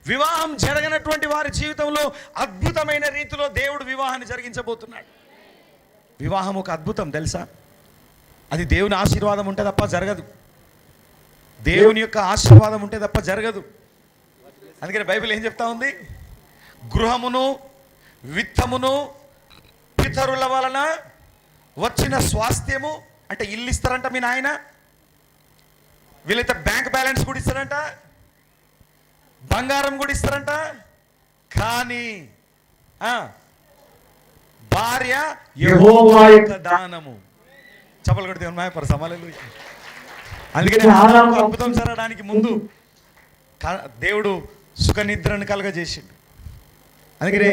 వివాహం జరగనటువంటి వారి జీవితంలో అద్భుతమైన రీతిలో దేవుడు వివాహాన్ని జరిగించబోతున్నాడు. వివాహం ఒక అద్భుతం తెలుసా? అది దేవుని ఆశీర్వాదం ఉంటే తప్ప జరగదు. దేవుని యొక్క ఆశీర్వాదం ఉంటే తప్ప జరగదు. అందుకని బైబిల్ ఏం చెప్తా ఉంది? గృహమును విత్తమును పితరుల వలన వచ్చిన స్వాస్థ్యము, అంటే ఇల్లు ఇస్తారంట మీ నాయన, వీళ్ళైతే బ్యాంక్ బ్యాలెన్స్ కూడా ఇస్తారంట, బంగారం కూడా ఇస్తారంట, కానీ భార్య యెహోవా యొక్క దానము. చప్పలు కొడితే ఉన్నాయి పర సమాలు. అందుకని ఆదాముకు అద్భుతం జరగడానికి ముందు దేవుడు సుఖ నిద్రను కలగజేసిండు. అందుకనే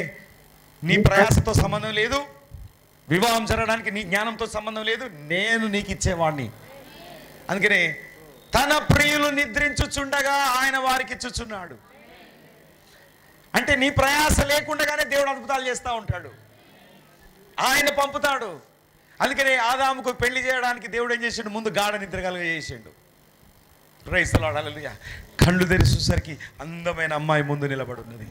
నీ ప్రయాసతో సంబంధం లేదు, వివాహం జరగడానికి నీ జ్ఞానంతో సంబంధం లేదు, నేను నీకు ఇచ్చేవాడిని. అందుకనే తన ప్రియులు నిద్రించుచుండగా ఆయన వారికి ఇచ్చుచున్నాడు. అంటే నీ ప్రయాస లేకుండానే దేవుడు అద్భుతాలు చేస్తూ ఉంటాడు, ఆయన పంపుతాడు. అందుకనే ఆదాముకు పెళ్లి చేయడానికి దేవుడు ఏం చేసిండు? ముందు గాఢ నిద్ర కలుగజేసిండు. ప్రైజ్ ది లార్డ్, హల్లెలూయా. కళ్ళు తెరిచేసరికి అందమైన అమ్మాయి ముందు నిలబడి ఉన్నది.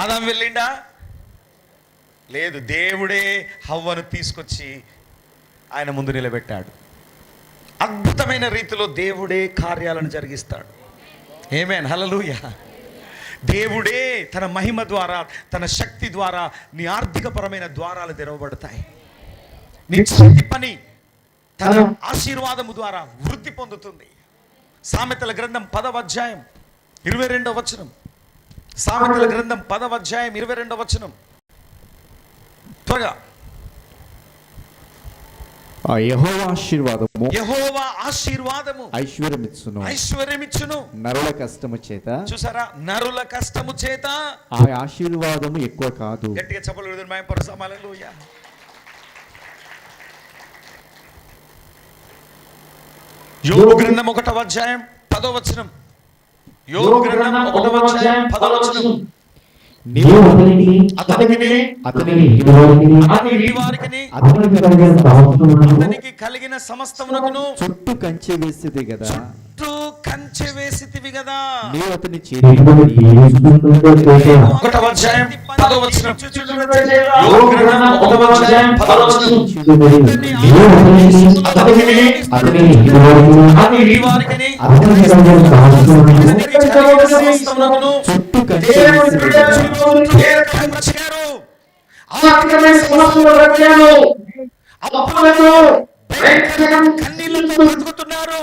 ఆదాం వెళ్ళిండా? లేదు, దేవుడే హవ్వను తీసుకొచ్చి ఆయన ముందు నిలబెట్టాడు. అద్భుతమైన రీతిలో దేవుడే కార్యాలను జరిగిస్తాడు. ఆమేన్, హల్లెలూయా. దేవుడే తన మహిమ ద్వారా, తన శక్తి ద్వారా నీ ఆర్థికపరమైన ద్వారాలు తెరవబడతాయి. నీ చేతి పని తన ఆశీర్వాదము ద్వారా వృద్ధి పొందుతుంది. సామెతల గ్రంథం 10వ అధ్యాయం 22వ వచనం. సామెతల గ్రంథం 10వ అధ్యాయం 22వ వచనం. త్వరగా. యెహోవా ఆశీర్వాదము, యెహోవా ఆశీర్వాదము ఐశ్వర్యమిచ్చును, నరుల కష్టము చేత. చూసారా? నరుల కష్టము చేత ఆ ఆశీర్వాదము ఎక్కువ కాదు. గట్టిగా చప్పట్లు కొడుతున్న మహిమ పరచు. హల్లెలూయా. యోబు గ్రంథం 1వ అధ్యాయం 10వ వచనం. యోబు గ్రంథం 1వ అధ్యాయం 10వ వచనం. నీవు అతనికి కలిగిన సమస్తమునకును చుట్టూ కంచె వేసితివి కదా, చుట్టూ కంచె వేసితివి కదా. నీవు అతని చేతి 1వ అధ్యాయం 10వ వచనం. యోబు గ్రంథం 1వ అధ్యాయం 10వ వచనం. చుట్టూ కంచె కన్నీళ్లతో బ్రతుకుతున్నారు.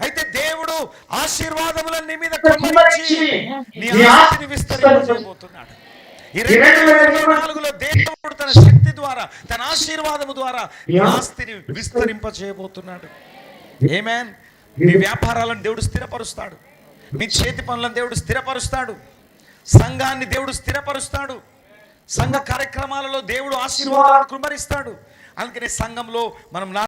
అయితే దేవుడు ఆశీర్వాదముల నీ మీద కుమ్మరించి నీ ఆస్తిని విస్తరింపజేయబోతున్నాడు. 2024లో దేవుడు తన శక్తి ద్వారా, తన ఆశీర్వాదము ద్వారా నీ ఆస్తిని విస్తరింపజేయబోతున్నాడు. ఆమేన్. నీ వ్యాపారాలను దేవుడు స్థిరపరుస్తాడు, మీ చేతి పనులను దేవుడు స్థిరపరుస్తాడు, సంఘాన్ని దేవుడు స్థిరపరుస్తాడు, సంఘ కార్యక్రమాలలో దేవుడు ఆశీర్వాదాలను కుమ్మరిస్తాడు. అందుకనే సంఘంలో మనం